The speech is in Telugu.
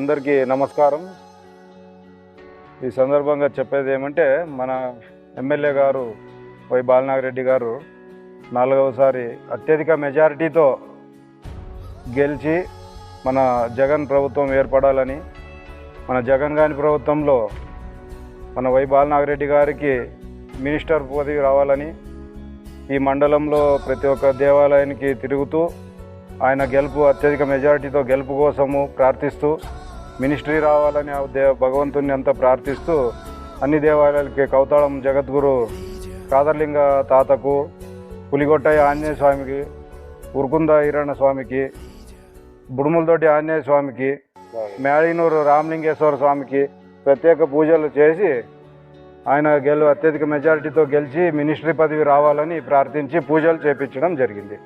అందరికీ నమస్కారం. ఈ సందర్భంగా చెప్పేది ఏమంటే, మన ఎమ్మెల్యే గారు వై బాలనాగిరెడ్డి గారు 4వసారి అత్యధిక మెజారిటీతో గెలిచి మన జగన్ ప్రభుత్వం ఏర్పడాలని, మన జగన్ గారి ప్రభుత్వంలో మన వై బాలనాగిరెడ్డి గారికి మినిస్టర్ పదవి రావాలని, ఈ మండలంలో ప్రతి ఒక్క దేవాలయానికి తిరుగుతూ ఆయన గెలుపు అత్యధిక మెజారిటీతో గెలుపు కోసము ప్రార్థిస్తూ, మినిస్ట్రీ రావాలని భగవంతుని అంతా ప్రార్థిస్తూ అన్ని దేవాలయాలకి కౌతాళం జగద్గురు కాదర్లింగ తాతకు, పులిగొట్టయ్య ఆంజనేయ స్వామికి, ఉరుకుంద ఈరಣ್ణ స్వామికి, బుడుములతోటి ఆంజనేయ స్వామికి, మేళినూరు రామలింగేశ్వర స్వామికి ప్రత్యేక పూజలు చేసి ఆయన అత్యధిక మెజారిటీతో గెలిచి మినిస్ట్రీ పదవి రావాలని ప్రార్థించి పూజలు చేపించడం జరిగింది.